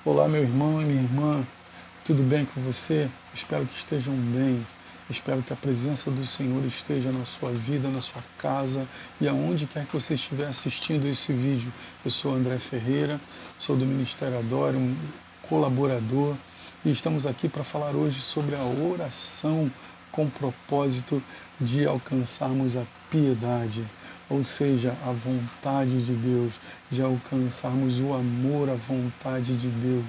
Olá, meu irmão e minha irmã, tudo bem com você? Espero que estejam bem. Espero que a presença do Senhor esteja na sua vida, na sua casa e aonde quer que você estiver assistindo esse vídeo. Eu sou André Ferreira, sou do Ministério Adore, um colaborador, e estamos aqui para falar hoje sobre a oração com o propósito de alcançarmos a piedade, ou seja, a vontade de Deus, de alcançarmos o amor à vontade de Deus.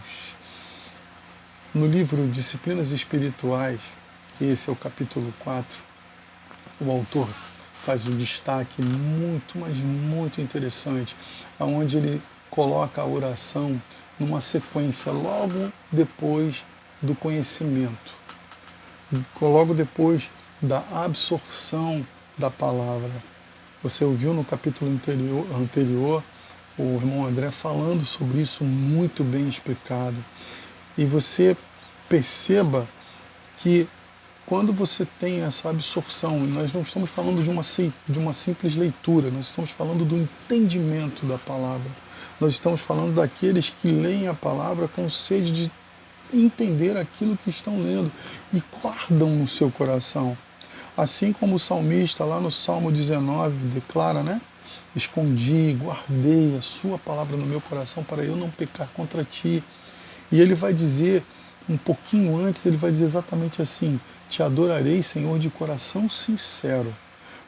No livro Disciplinas Espirituais, esse é o capítulo 4, o autor faz um destaque muito, mas muito interessante, onde ele coloca a oração numa sequência logo depois do conhecimento, logo depois da absorção da palavra. Você ouviu no capítulo anterior o irmão André falando sobre isso, muito bem explicado. E você perceba que quando você tem essa absorção, nós não estamos falando de uma simples leitura, nós estamos falando do entendimento da palavra. Nós estamos falando daqueles que leem a palavra com sede de entender aquilo que estão lendo e guardam no seu coração. Assim como o salmista lá no Salmo 19 declara, né? Escondi, guardei a sua palavra no meu coração para eu não pecar contra ti. E ele vai dizer, um pouquinho antes, ele vai dizer exatamente assim: te adorarei, Senhor, de coração sincero,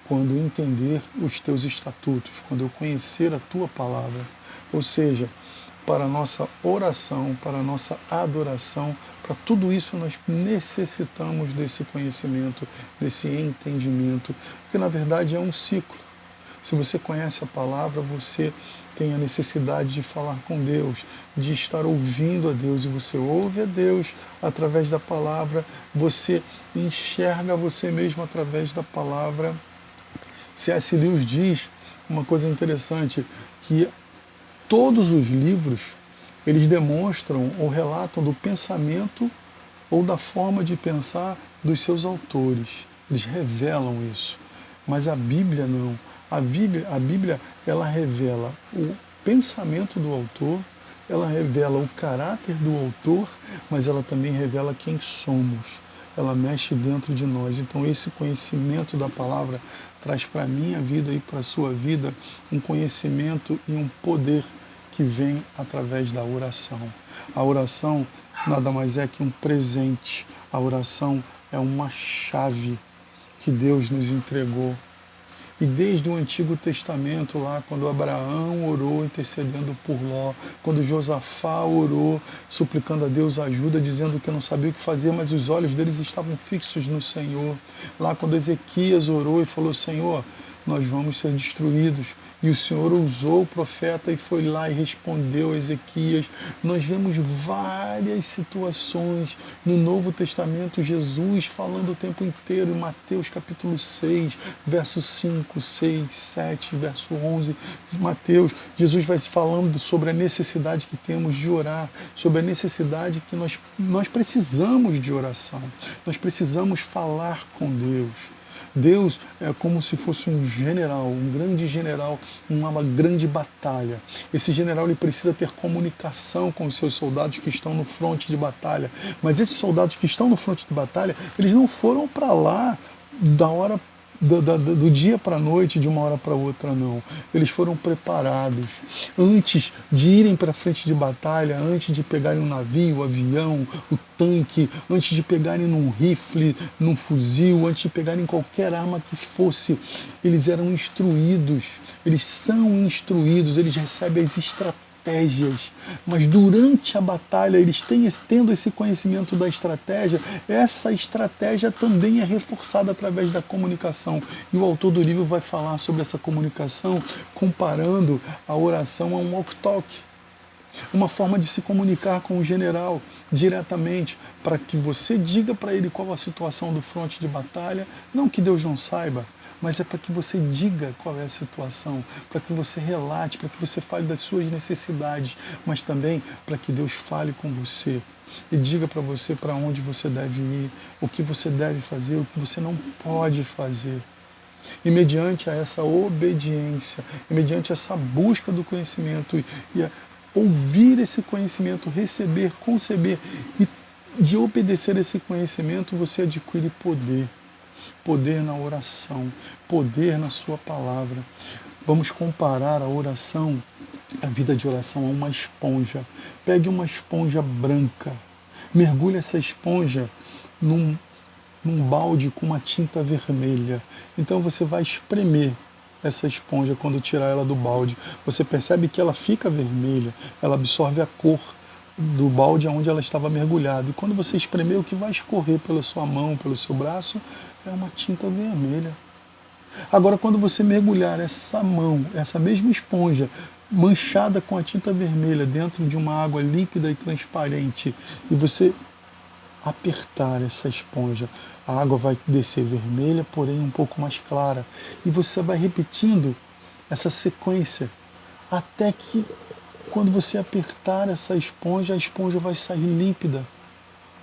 quando entender os teus estatutos, quando eu conhecer a tua palavra. Ou seja, para a nossa oração, para a nossa adoração, para tudo isso nós necessitamos desse conhecimento, desse entendimento, que na verdade é um ciclo. Se você conhece a palavra, você tem a necessidade de falar com Deus, de estar ouvindo a Deus, e você ouve a Deus através da palavra, você enxerga você mesmo através da palavra. C.S. Lewis diz uma coisa interessante, que todos os livros, eles demonstram ou relatam do pensamento ou da forma de pensar dos seus autores. Eles revelam isso. Mas a Bíblia não. A Bíblia, ela revela o pensamento do autor, ela revela o caráter do autor, mas ela também revela quem somos. Ela mexe dentro de nós. Então esse conhecimento da palavra traz para a minha vida e para a sua vida um conhecimento e um poder que vem através da oração. A oração nada mais é que um presente. A oração é uma chave que Deus nos entregou. E desde o Antigo Testamento, lá quando Abraão orou intercedendo por Ló, quando Josafá orou suplicando a Deus ajuda, dizendo que não sabia o que fazer, mas os olhos deles estavam fixos no Senhor. Lá quando Ezequias orou e falou: Senhor, nós vamos ser destruídos. E o Senhor usou o profeta e foi lá e respondeu a Ezequias. Nós vemos várias situações no Novo Testamento, Jesus falando o tempo inteiro, em Mateus capítulo 6, verso 5, 6, 7, verso 11. Mateus, Jesus vai falando sobre a necessidade que temos de orar, sobre a necessidade que nós precisamos de oração. Nós precisamos falar com Deus. Deus é como se fosse um general, um grande general, uma grande batalha. Esse general ele precisa ter comunicação com os seus soldados que estão no fronte de batalha. Mas esses soldados que estão no fronte de batalha, eles não foram para lá da hora do dia para a noite, de uma hora para outra, não. Eles foram preparados. Antes de irem para a frente de batalha, antes de pegarem um navio, o avião, o tanque, antes de pegarem num rifle, num fuzil, antes de pegarem qualquer arma que fosse, eles eram instruídos. Eles são instruídos, eles recebem as estratégias, mas durante a batalha, eles tendo esse conhecimento da estratégia, essa estratégia também é reforçada através da comunicação. E o autor do livro vai falar sobre essa comunicação, comparando a oração a um walk-talk. Uma forma de se comunicar com o general diretamente, para que você diga para ele qual a situação do fronte de batalha, não que Deus não saiba, mas é para que você diga qual é a situação, para que você relate, para que você fale das suas necessidades, mas também para que Deus fale com você e diga para você para onde você deve ir, o que você deve fazer, o que você não pode fazer. E mediante a essa obediência, e mediante essa busca do conhecimento e ouvir esse conhecimento, receber, conceber e de obedecer esse conhecimento, você adquire poder. Poder na oração, poder na sua palavra. Vamos comparar a oração, a vida de oração, a uma esponja. Pegue uma esponja branca, mergulhe essa esponja num balde com uma tinta vermelha. Então você vai espremer essa esponja quando tirar ela do balde. Você percebe que ela fica vermelha, ela absorve a cor do balde onde ela estava mergulhada. E quando você espremer, o que vai escorrer pela sua mão, pelo seu braço, é uma tinta vermelha. Agora, quando você mergulhar essa mão, essa mesma esponja, manchada com a tinta vermelha dentro de uma água límpida e transparente, e você apertar essa esponja, a água vai descer vermelha, porém um pouco mais clara. E você vai repetindo essa sequência até que, quando você apertar essa esponja, a esponja vai sair límpida,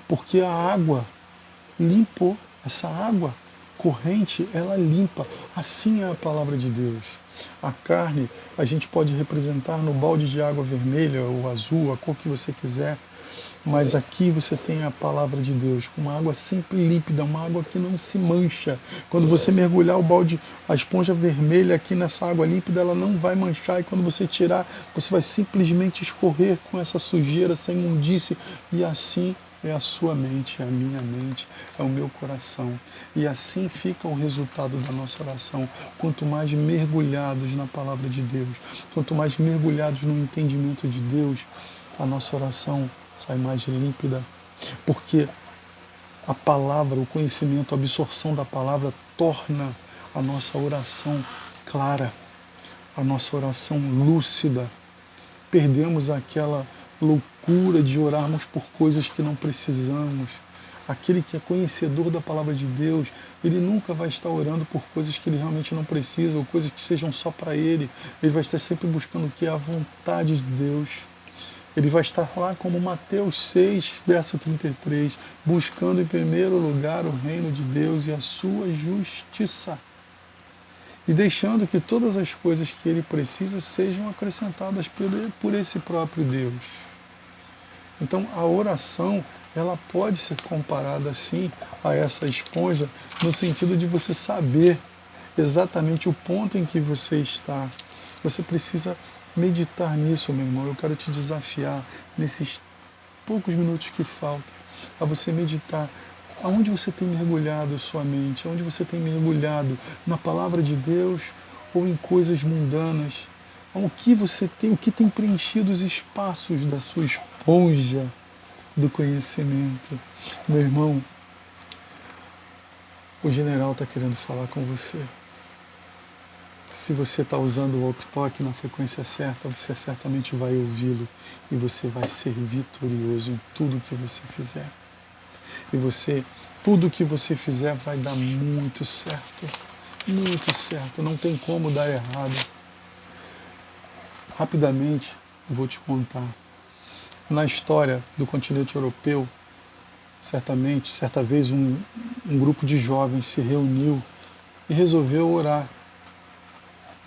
porque a água limpou, essa água corrente, ela limpa. Assim é a palavra de Deus. A carne a gente pode representar no balde de água vermelha ou azul, a cor que você quiser, mas aqui você tem a palavra de Deus, com uma água sempre límpida, uma água que não se mancha. Quando você mergulhar o balde, a esponja vermelha aqui nessa água límpida, ela não vai manchar, e quando você tirar, você vai simplesmente escorrer com essa sujeira, essa imundície, e assim é a sua mente, é a minha mente, é o meu coração. E assim fica o resultado da nossa oração. Quanto mais mergulhados na palavra de Deus, quanto mais mergulhados no entendimento de Deus, a nossa oração sai mais límpida, porque a palavra, o conhecimento, a absorção da palavra torna a nossa oração clara, a nossa oração lúcida. Perdemos aquela loucura de orarmos por coisas que não precisamos. Aquele que é conhecedor da palavra de Deus, ele nunca vai estar orando por coisas que ele realmente não precisa, ou coisas que sejam só para ele. Ele vai estar sempre buscando o que é a vontade de Deus. Ele vai estar lá como Mateus 6, verso 33, buscando em primeiro lugar o reino de Deus e a sua justiça, e deixando que todas as coisas que ele precisa sejam acrescentadas por esse próprio Deus. Então a oração, ela pode ser comparada assim a essa esponja, no sentido de você saber exatamente o ponto em que você está. Você precisa meditar nisso, meu irmão. Eu quero te desafiar, nesses poucos minutos que faltam, a você meditar aonde você tem mergulhado sua mente, aonde você tem mergulhado na palavra de Deus ou em coisas mundanas, o que tem preenchido os espaços da sua esponja do conhecimento. Meu irmão, o general está querendo falar com você. Se você está usando o walkie-talkie na frequência certa, você certamente vai ouvi-lo e você vai ser vitorioso em tudo que você fizer. E tudo que você fizer vai dar muito certo. Muito certo. Não tem como dar errado. Rapidamente, eu vou te contar. Na história do continente europeu, certa vez um grupo de jovens se reuniu e resolveu orar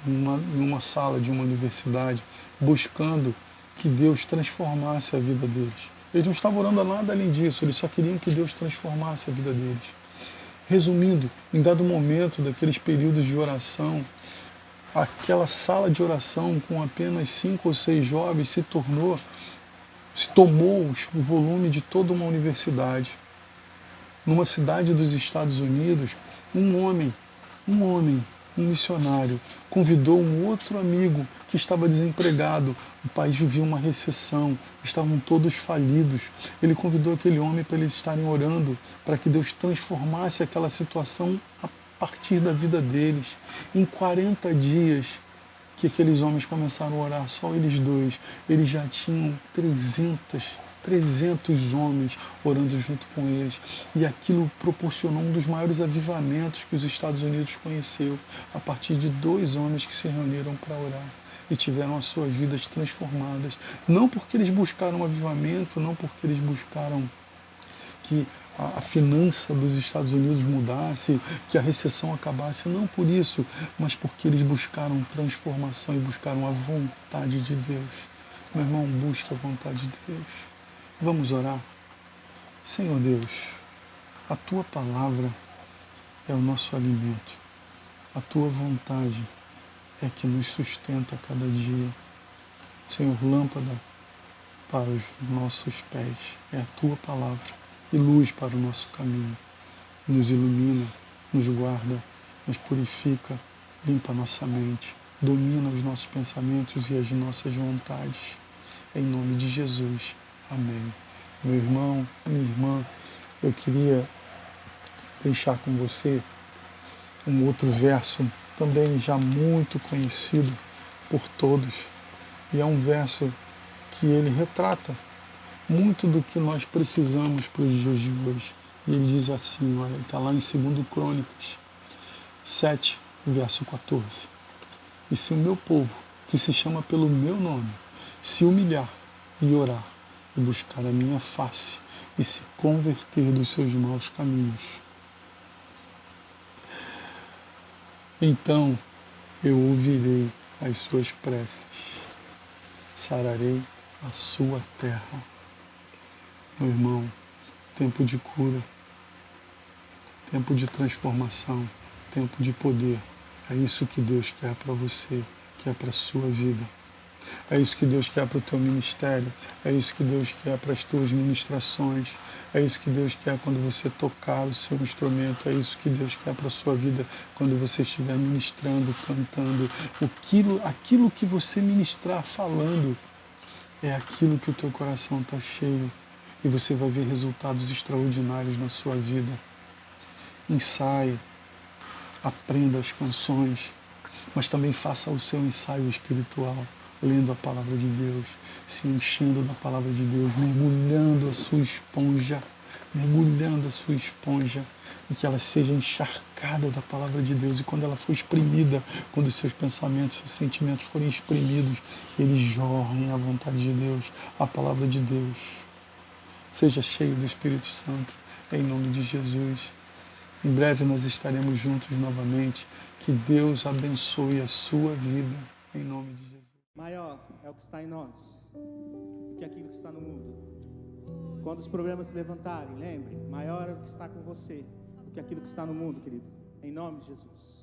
em uma sala de uma universidade, buscando que Deus transformasse a vida deles. Eles não estavam orando a nada além disso, eles só queriam que Deus transformasse a vida deles. Resumindo, em dado momento daqueles períodos de oração, aquela sala de oração com apenas 5 ou 6 jovens tomou o volume de toda uma universidade. Numa cidade dos Estados Unidos, um missionário, convidou um outro amigo que estava desempregado. O país vivia uma recessão, estavam todos falidos. Ele convidou aquele homem para eles estarem orando, para que Deus transformasse aquela situação a partir da vida deles. Em 40 dias que aqueles homens começaram a orar, só eles dois, eles já tinham 300 homens orando junto com eles. E aquilo proporcionou um dos maiores avivamentos que os Estados Unidos conheceu, a partir de 2 homens que se reuniram para orar e tiveram as suas vidas transformadas. Não porque eles buscaram avivamento, não porque eles buscaram que a finança dos Estados Unidos mudasse, que a recessão acabasse, não por isso, mas porque eles buscaram transformação e buscaram a vontade de Deus. Meu irmão, busque a vontade de Deus. Vamos orar? Senhor Deus, a Tua palavra é o nosso alimento. A Tua vontade é que nos sustenta a cada dia. Senhor, lâmpada para os nossos pés é a Tua palavra e luz para o nosso caminho. Nos ilumina, nos guarda, nos purifica, limpa a nossa mente, domina os nossos pensamentos e as nossas vontades. Em nome de Jesus. Amém. Meu irmão, minha irmã, eu queria deixar com você um outro verso, também já muito conhecido por todos, e é um verso que ele retrata muito do que nós precisamos para os dias de hoje. E ele diz assim, olha, ele está lá em 2 Crônicas 7, verso 14. E se o meu povo, que se chama pelo meu nome, se humilhar e orar, e buscar a minha face, e se converter dos seus maus caminhos, então eu ouvirei as suas preces, sararei a sua terra. Meu irmão, tempo de cura, tempo de transformação, tempo de poder. É isso que Deus quer para você, quer para a sua vida. É isso que Deus quer para o teu ministério, é isso que Deus quer para as tuas ministrações, é isso que Deus quer quando você tocar o seu instrumento, é isso que Deus quer para a sua vida quando você estiver ministrando, cantando. Aquilo que você ministrar, falando, é aquilo que o teu coração está cheio e você vai ver resultados extraordinários na sua vida. Ensaie, aprenda as canções, mas também faça o seu ensaio espiritual, lendo a palavra de Deus, se enchendo da palavra de Deus, mergulhando a sua esponja, e que ela seja encharcada da palavra de Deus, e quando ela for exprimida, quando os seus pensamentos, seus sentimentos forem exprimidos, eles jorrem a vontade de Deus, a palavra de Deus. Seja cheio do Espírito Santo, em nome de Jesus. Em breve nós estaremos juntos novamente. Que Deus abençoe a sua vida, em nome de Jesus. Maior é o que está em nós do que aquilo que está no mundo. Quando os problemas se levantarem, lembre, maior é o que está com você do que aquilo que está no mundo, querido. Em nome de Jesus.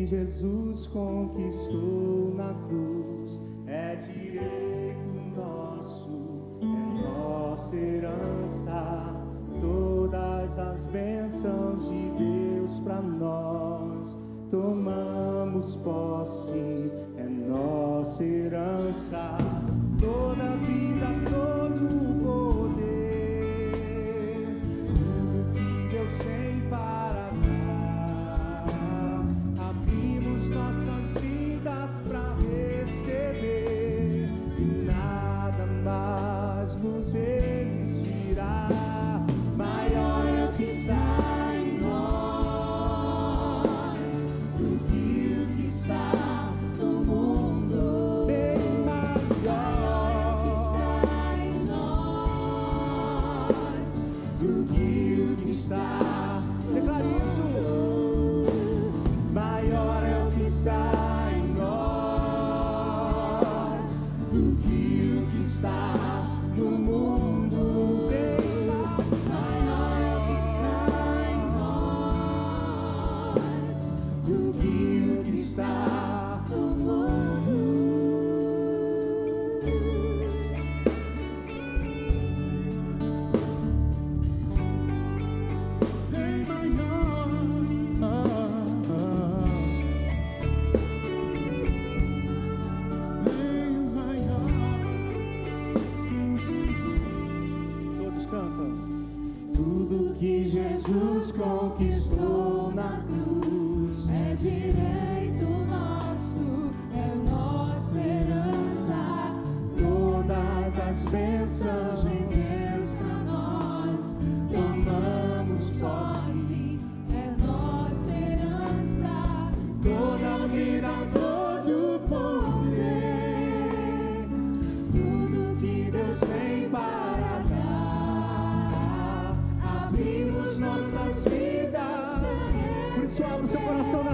Jesus conquistou na cruz, é direito nosso, é nossa herança. Todas as bênçãos de Deus para nós, tomamos posse, é nossa herança. Toda a vida, todo o poder, tudo que Deus tem para nossas vidas para receber, e nada mais nos resistirá. Maior é o que está em nós do que o que está no mundo. Bem maior é o que está em nós do que o que está. Declare isso. Maior é o que está em nós do que o que está no mundo. Bem maior é o que está em nós do que o que está no mundo. Bem maior. Jesus conquistou na cruz, é direito nosso, é nossa herança. Todas as bênçãos de Deus para nós,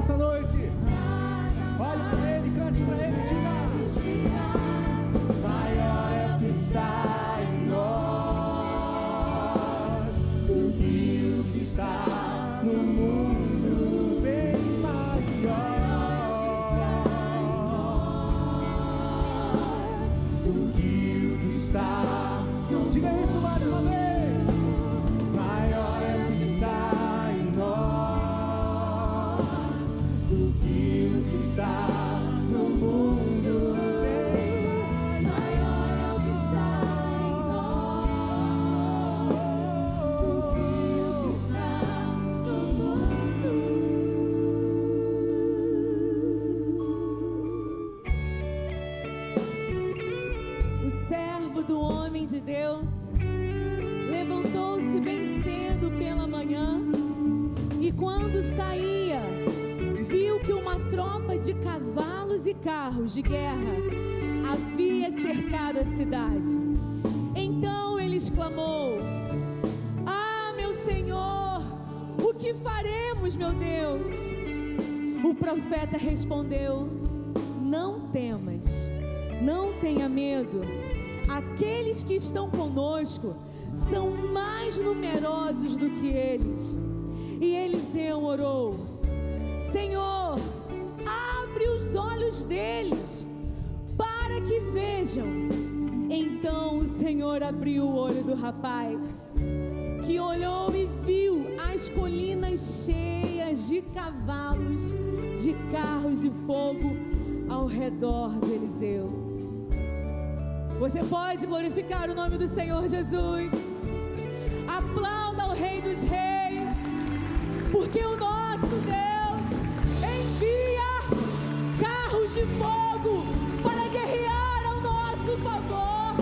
nessa noite. Olhe para Ele, cante para Ele, diga: maior é o que está em nós do que o que está no mundo, bem maior do que o que está. Diga isso mais uma vez. Maior é o que está em nós do que o que está no mundo. Maior é o que está em nós do que o que está no mundo. O servo do homem de Deus levantou-se bem cedo pela manhã e quando saía, viu que uma tropa de cavalos e carros de guerra havia cercado a cidade. Então ele exclamou: ah, meu Senhor, o que faremos, meu Deus? O profeta respondeu: não temas, não tenha medo. Aqueles que estão conosco são mais numerosos do que eles. E Eliseu orou: Senhor, abre os olhos deles para que vejam. Então o Senhor abriu o olho do rapaz, que olhou e viu as colinas cheias de cavalos, de carros de fogo ao redor de Eliseu. Você pode glorificar o nome do Senhor Jesus. Aplauda o Rei dos Reis, porque o nosso Deus envia carros de fogo para guerrear ao nosso favor.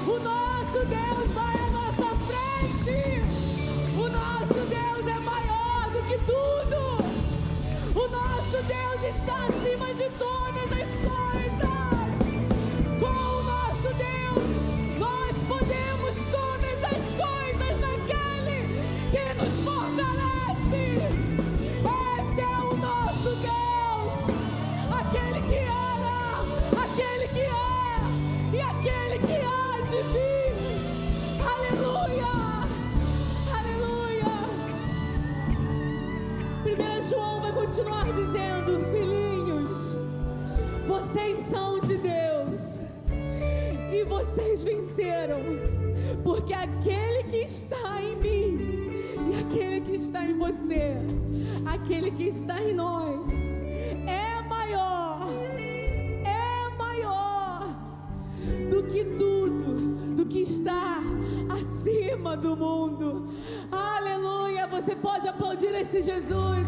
O nosso Deus vai à nossa frente. O nosso Deus é maior do que tudo. O nosso Deus está acima de todas as coisas. Com o nosso Deus, nós podemos todas as coisas naquele que nos fortalece. Esse é o nosso Deus, aquele que era, aquele que é e aquele que há de vir. Aleluia, aleluia. 1 João vai continuar dizendo: filhinhos, vocês são de Deus e vocês venceram, porque aquele que está em mim e aquele que está em você, aquele que está em nós, é maior do que tudo, do que está acima do mundo. Aleluia. Você pode aplaudir esse Jesus.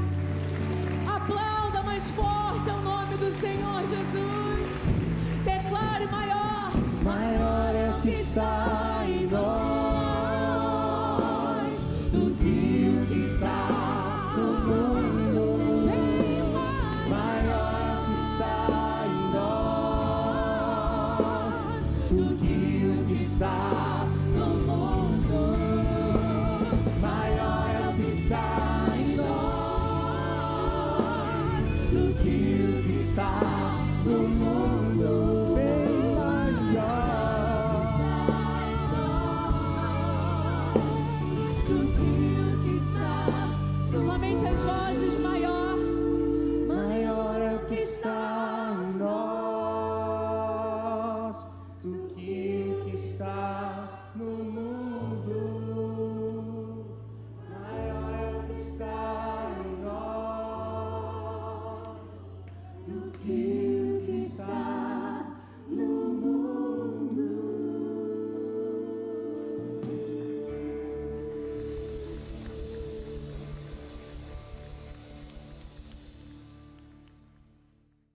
Aplauda mais forte ao nome do Senhor Jesus. Declare: maior, maior é o que está